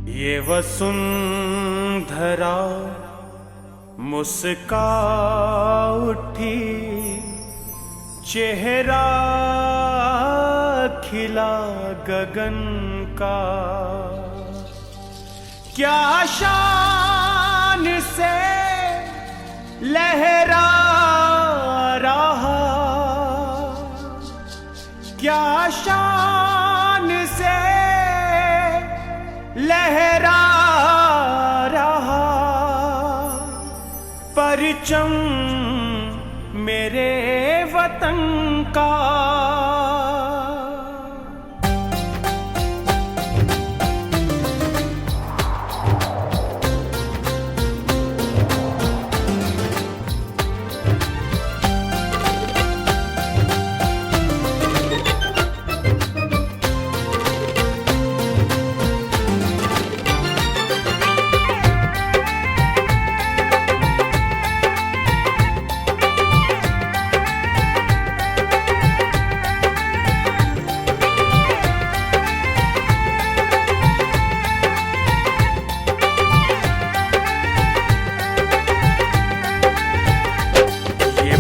ये वसुंधरा मुस्का उठी, चेहरा खिला गगन का। क्या शान से लहरा रहा, क्या शान से लहरा रहा परचम मेरे वतन का।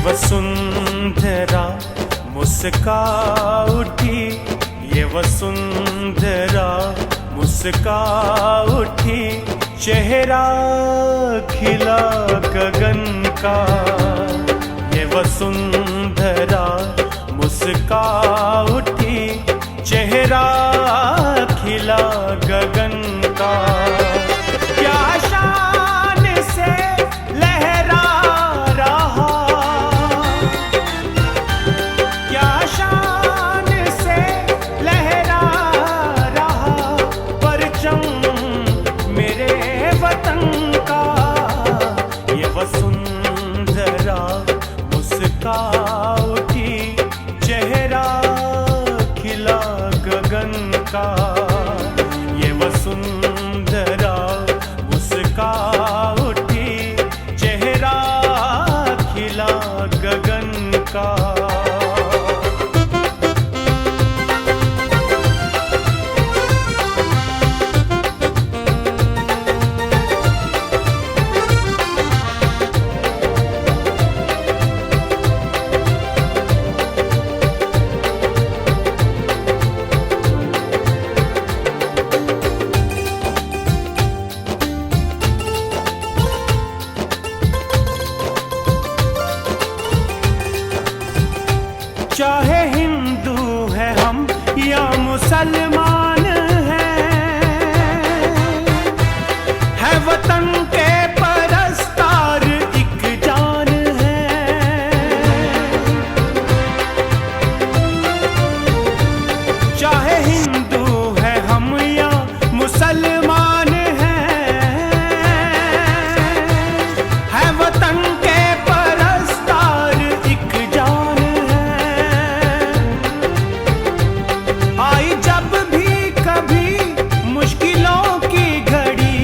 वसुंधरा मुस्का उठी, ये वसुंधरा मुस्का उठी, चेहरा खिला गगन का। ये वसुंधरा मुस्का उठी, चेहरा खिला गगन का। क्या शान से लहरा रहा, क्या शान से लहरा रहा परचम मेरे वतन का। ये वसुंधरा मुस्का उठी, चेहरा खिला गगन का। ये वसुंधरा मुस्का उठी, चेहरा खिला गगन का। चाहे हिंदू है हम या मुसलमान है वतन के परस्तार एक जान है। चाहे हिंदू है हम या मुसलमान है वतन के परस्तार एक जान है। आई जब भी कभी मुश्किलों की घड़ी,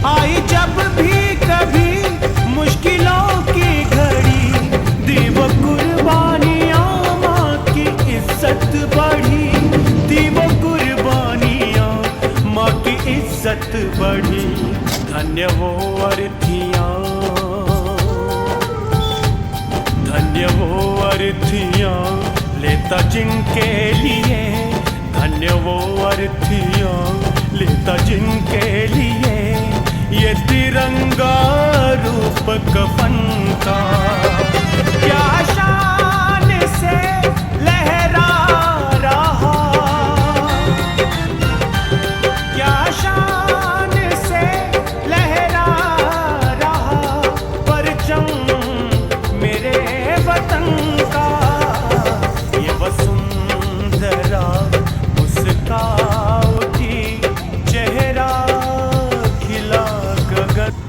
आई जब भी कभी मुश्किलों की घड़ी, दी वो कुर्बानियाँ माँ की इज्जत बढ़ी, दी वो कुर्बानियाँ माँ की इज्जत बढ़ी। धन्य वो अर्थियाँ, धन्य वो अर्थियाँ लेता जिनके लिए, धन्य वो अर्थियाँ लेता जिनके लिए, ये तिरंगा रूप कफन का। क्या शान से लहरा रहा, क्या शान से लहरा रहा परचम मेरे वतन का। ये वसुंधरा मुस्का उठी, चेहरा खिला गगन।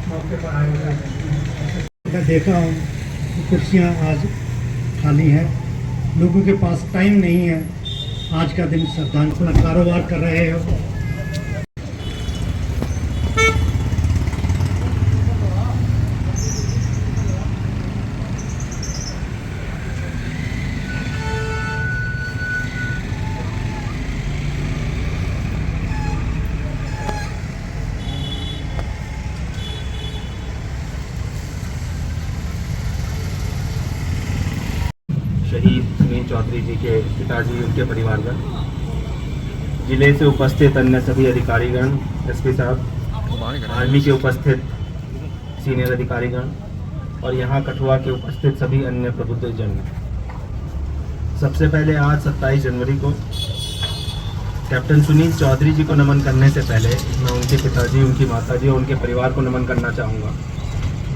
मौके पर आए हुए हैं। मैं देखा हूँ कि कुर्सियाँ आज खाली हैं, लोगों के पास टाइम नहीं है। आज का दिन श्रद्धांजलि, अपना कारोबार कर रहे हो। शहीद सुनील चौधरी जी के पिताजी, उनके परिवारगण, जिले से उपस्थित अन्य सभी अधिकारीगण, एसपी साहब, आर्मी के उपस्थित सीनियर अधिकारीगण और यहाँ कठुआ के उपस्थित सभी अन्य प्रबुद्धजन। सबसे पहले आज 27 जनवरी को कैप्टन सुनील चौधरी जी को नमन करने से पहले मैं उनके पिताजी, उनकी माताजी और उनके परिवार को नमन करना चाहूँगा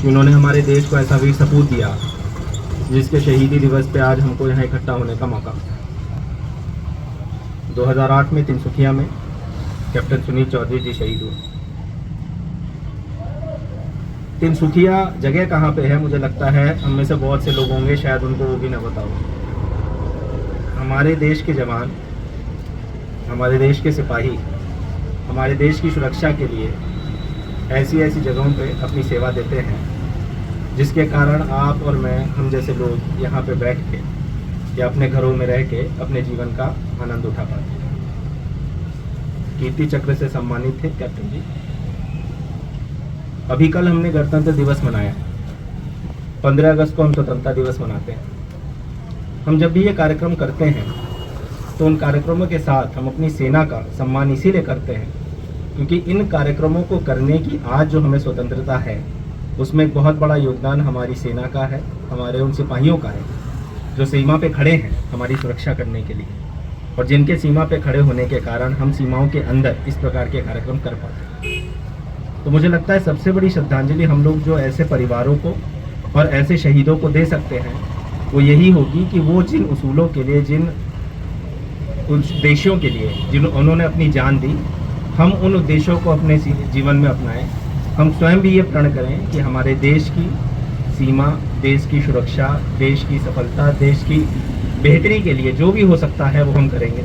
कि उन्होंने हमारे देश को ऐसा वीर सपूत दिया जिसके शहीदी दिवस पे आज हमको यहाँ इकट्ठा होने का मौका। 2008 में तिनसुकिया में कैप्टन सुनील चौधरी जी शहीद हुए। तिनसुकिया जगह कहाँ पे है, मुझे लगता है हम में से बहुत से लोग होंगे शायद उनको वो भी ना बताओ। हमारे देश के जवान, हमारे देश के सिपाही, हमारे देश की सुरक्षा के लिए ऐसी ऐसी जगहों पे अपनी सेवा देते हैं जिसके कारण आप और मैं, हम जैसे लोग यहाँ पे बैठ के या अपने घरों में रह के अपने जीवन का आनंद उठा पाते हैं। कीर्ति चक्र से सम्मानित थे कैप्टन जी। अभी कल हमने गणतंत्र दिवस मनाया, 15 अगस्त को हम स्वतंत्रता दिवस मनाते हैं। हम जब भी ये कार्यक्रम करते हैं तो उन कार्यक्रमों के साथ हम अपनी सेना का सम्मान इसीलिए करते हैं क्योंकि इन कार्यक्रमों को करने की आज जो हमें स्वतंत्रता है उसमें एक बहुत बड़ा योगदान हमारी सेना का है, हमारे उन सिपाहियों का है जो सीमा पे खड़े हैं हमारी सुरक्षा करने के लिए, और जिनके सीमा पे खड़े होने के कारण हम सीमाओं के अंदर इस प्रकार के कार्यक्रम कर पाते हैं। तो मुझे लगता है सबसे बड़ी श्रद्धांजलि हम लोग जो ऐसे परिवारों को और ऐसे शहीदों को दे सकते हैं वो यही होगी कि वो जिन उसूलों के लिए, जिन उद्देश्यों के लिए जिन उन्होंने अपनी जान दी, हम उन उद्देश्यों को अपने जीवन में अपनाएं। हम स्वयं भी ये प्रण करें कि हमारे देश की सीमा, देश की सुरक्षा, देश की सफलता, देश की बेहतरी के लिए जो भी हो सकता है वो हम करेंगे।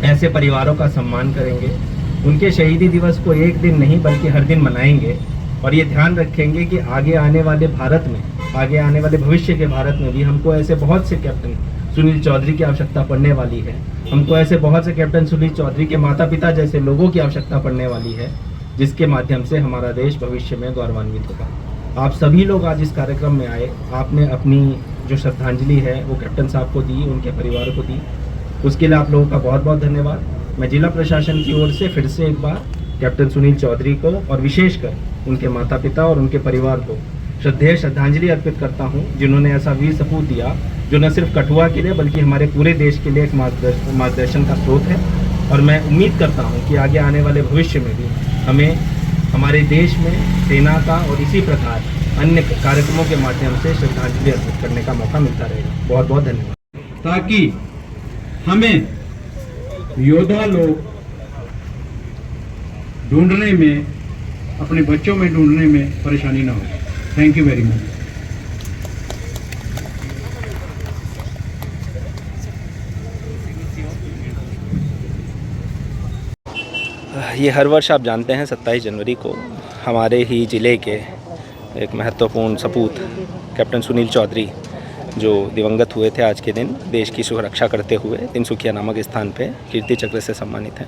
ऐसे परिवारों का सम्मान करेंगे, उनके शहीदी दिवस को एक दिन नहीं बल्कि हर दिन मनाएंगे और ये ध्यान रखेंगे कि आगे आने वाले भारत में, आगे आने वाले भविष्य के भारत में भी हमको ऐसे बहुत से कैप्टन सुनील चौधरी की आवश्यकता पड़ने वाली है। हमको ऐसे बहुत से कैप्टन सुनील चौधरी के माता पिता जैसे लोगों की आवश्यकता पड़ने वाली है जिसके माध्यम से हमारा देश भविष्य में गौरवान्वित होगा। आप सभी लोग आज इस कार्यक्रम में आए, आपने अपनी जो श्रद्धांजलि है वो कैप्टन साहब को दी, उनके परिवार को दी, उसके लिए आप लोगों का बहुत बहुत धन्यवाद। मैं जिला प्रशासन की ओर से फिर से एक बार कैप्टन सुनील चौधरी को और विशेषकर उनके माता पिता और उनके परिवार को श्रद्धांजलि अर्पित करता हूं, जिन्होंने ऐसा वीर सपूत दिया जो न सिर्फ कठुआ के लिए बल्कि हमारे पूरे देश के लिए एक मार्गदर्शन का स्रोत है। और मैं उम्मीद करता हूं कि आगे आने वाले भविष्य में भी हमें हमारे देश में सेना का और इसी प्रकार अन्य कार्यक्रमों के माध्यम से श्रद्धांजलि अर्पित करने का मौका मिलता रहेगा। बहुत बहुत धन्यवाद। ताकि हमें योद्धा लोग ढूंढने में, अपने बच्चों में ढूंढने में परेशानी ना हो। Thank you very much. ये हर वर्ष आप जानते हैं 27 जनवरी को हमारे ही ज़िले के एक महत्वपूर्ण सपूत कैप्टन सुनील चौधरी जो दिवंगत हुए थे आज के दिन देश की सुरक्षा करते हुए तिनसुकिया नामक स्थान पे कीर्ति चक्र से सम्मानित हैं।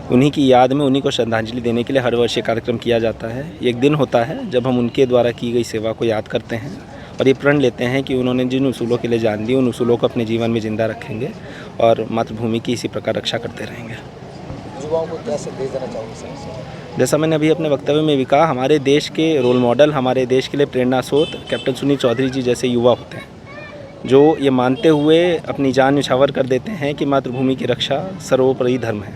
उन्हीं की याद में, उन्हीं को श्रद्धांजलि देने के लिए हर वर्ष ये कार्यक्रम किया जाता है। एक दिन होता है जब हम उनके द्वारा की गई सेवा को याद करते हैं और ये प्रण लेते हैं कि उन्होंने जिन उसूलों के लिए जान दी उन उसूलों को अपने जीवन में ज़िंदा रखेंगे और मातृभूमि की इसी प्रकार रक्षा करते रहेंगे। युवाओं को क्या संदेश देना चाहोगे सर? जैसा मैंने अभी अपने वक्तव्य में भी कहा, हमारे देश के रोल मॉडल, हमारे देश के लिए प्रेरणा स्रोत कैप्टन सुनील चौधरी जी जैसे युवा होते हैं जो ये मानते हुए अपनी जान न्यौछावर कर देते हैं कि मातृभूमि की रक्षा सर्वोपरि धर्म है।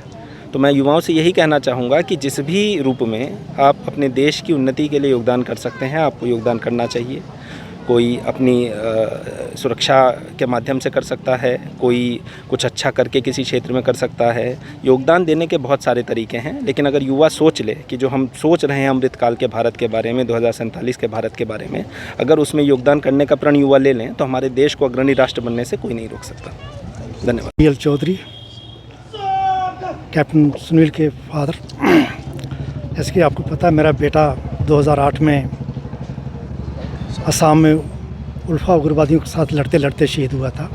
तो मैं युवाओं से यही कहना चाहूँगा कि जिस भी रूप में आप अपने देश की उन्नति के लिए योगदान कर सकते हैं आपको योगदान करना चाहिए। कोई अपनी सुरक्षा के माध्यम से कर सकता है, कोई कुछ अच्छा करके किसी क्षेत्र में कर सकता है। योगदान देने के बहुत सारे तरीके हैं, लेकिन अगर युवा सोच ले कि जो हम सोच रहे हैं अमृतकाल के भारत के बारे में, 2047 के भारत के बारे में, अगर उसमें योगदान करने का प्रण युवा ले लें तो हमारे देश को अग्रणी राष्ट्र बनने से कोई नहीं रोक सकता। धन्यवाद। सुनील चौधरी, कैप्टन सुनील के फादर। जैसे कि आपको पता है, मेरा बेटा 2008 में असम में उल्फा उग्रवादियों के साथ लड़ते लड़ते शहीद हुआ था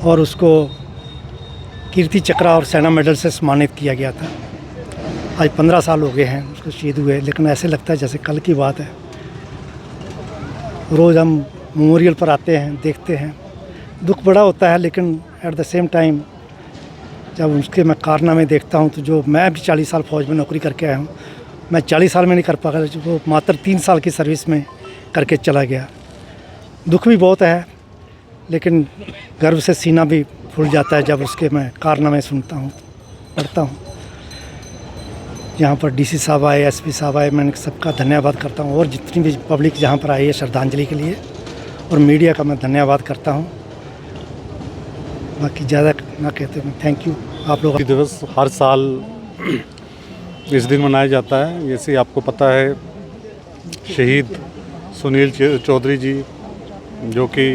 और उसको कीर्ति चक्र और सेना मेडल से सम्मानित किया गया था। आज 15 साल हो गए हैं उसको शहीद हुए, लेकिन ऐसे लगता है जैसे कल की बात है। रोज़ हम मेमोरियल पर आते हैं, देखते हैं, दुख बड़ा होता है, लेकिन एट द सेम टाइम जब उसके मैं कारनामे देखता हूँ तो जो मैं भी 40 साल फौज में नौकरी करके आया हूँ, मैं 40 साल में नहीं कर पाया, वो मात्र 3 साल की सर्विस में करके चला गया। दुख भी बहुत है, लेकिन गर्व से सीना भी फूल जाता है जब उसके मैं कारनामे सुनता हूँ, पढ़ता हूँ। यहाँ पर डीसी साहब आए, एसपी साहब आए, मैं सबका धन्यवाद करता हूँ, और जितनी भी पब्लिक जहाँ पर आई है श्रद्धांजलि के लिए, और मीडिया का मैं धन्यवाद करता हूँ। बाकी ज़्यादा ना कहते हैं, थैंक यू आप लोग। दिवस हर साल इस दिन मनाया जाता है। जैसे आपको पता है, शहीद सुनील चौधरी जी जो कि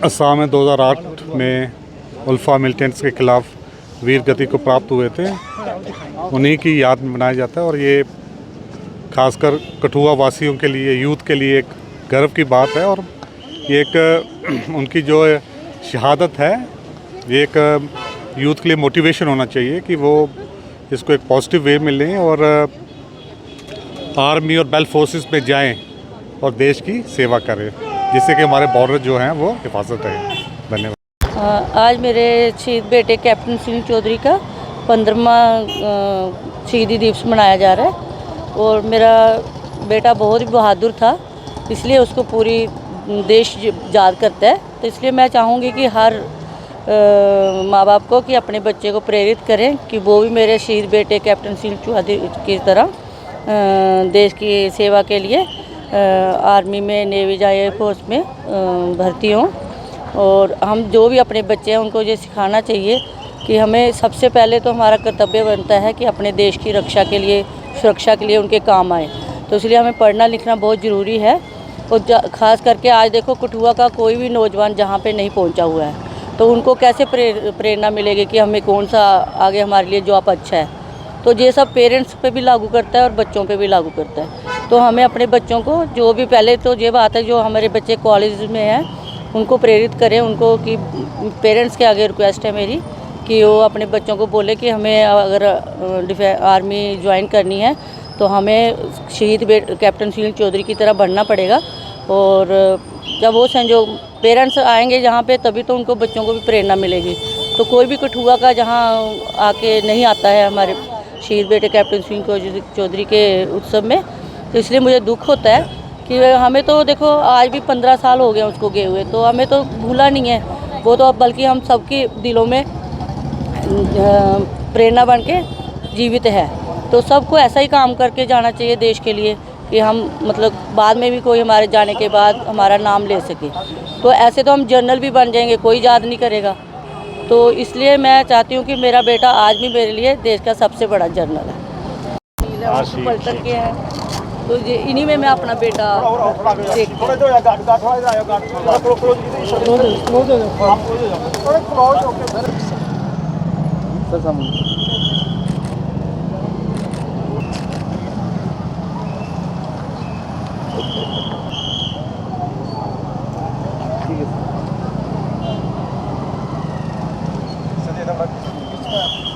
असम में 2008 में उल्फा मिलिटेंट्स के खिलाफ वीर गति को प्राप्त हुए थे, उन्हीं की याद में मनाया जाता है। और ये खासकर कठुआ वासियों के लिए, यूथ के लिए एक गर्व की बात है। और ये एक उनकी जो शहादत है, ये एक यूथ के लिए मोटिवेशन होना चाहिए कि वो इसको एक पॉजिटिव वे में लें और आर्मी और बेल फोर्सेस में जाएं और देश की सेवा करें, जिससे कि हमारे बॉर्डर जो हैं वो हिफाजत रहे। धन्यवाद। आज मेरे शहीद बेटे कैप्टन सुनील चौधरी का 15वां शहीदी दिवस मनाया जा रहा है, और मेरा बेटा बहुत ही बहादुर था, इसलिए उसको पूरी देश याद करता है। तो इसलिए मैं चाहूँगी कि हर माँ बाप को कि अपने बच्चे को प्रेरित करें कि वो भी मेरे शहीद बेटे कैप्टन सुनील चौधरी की तरह देश की सेवा के लिए आर्मी में, नेवी या एयरफोर्स में भर्ती हों। और हम जो भी अपने बच्चे हैं उनको ये सिखाना चाहिए कि हमें सबसे पहले तो हमारा कर्तव्य बनता है कि अपने देश की रक्षा के लिए, सुरक्षा के लिए उनके काम आए। तो इसलिए हमें पढ़ना लिखना बहुत ज़रूरी है। और ख़ास करके आज देखो, कठुआ का कोई भी नौजवान जहाँ पे नहीं पहुँचा हुआ है, तो उनको कैसे प्रेरणा मिलेगी कि हमें कौन सा आगे हमारे लिए जॉब अच्छा है। तो ये सब पेरेंट्स पे भी लागू करता है और बच्चों पे भी लागू करता है। तो हमें अपने बच्चों को जो भी, पहले तो ये बात है, जो हमारे बच्चे कॉलेज में हैं उनको प्रेरित करें, उनको कि पेरेंट्स के आगे रिक्वेस्ट है मेरी कि वो अपने बच्चों को बोले कि हमें अगर आर्मी ज्वाइन करनी है तो हमें शहीद कैप्टन सुनील चौधरी की तरह बनना पड़ेगा। और जब वो संजोग पेरेंट्स आएंगे जहाँ पे, तभी तो उनको बच्चों को भी प्रेरणा मिलेगी। तो कोई भी कठुआ का जहाँ आके नहीं आता है हमारे शहीद बेटे कैप्टन सुनील चौधरी के उत्सव में, तो इसलिए मुझे दुख होता है कि हमें तो देखो आज भी 15 साल हो गए उसको गए हुए, तो हमें तो भूला नहीं है वो, तो बल्कि हम सबके दिलों में प्रेरणा बन के जीवित है। तो सबको ऐसा ही काम करके जाना चाहिए देश के लिए कि हम मतलब बाद में भी कोई हमारे जाने के बाद हमारा नाम ले सके। तो ऐसे तो हम जनरल भी बन जाएंगे, कोई याद नहीं करेगा। तो इसलिए मैं चाहती हूँ कि मेरा बेटा आज भी मेरे लिए देश का सबसे बड़ा जनरल है। पलटन के हैं, तो ये इन्हीं में मैं अपना बेटा देखती हूँ।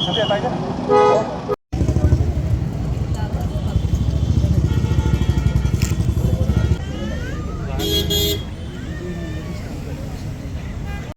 संजय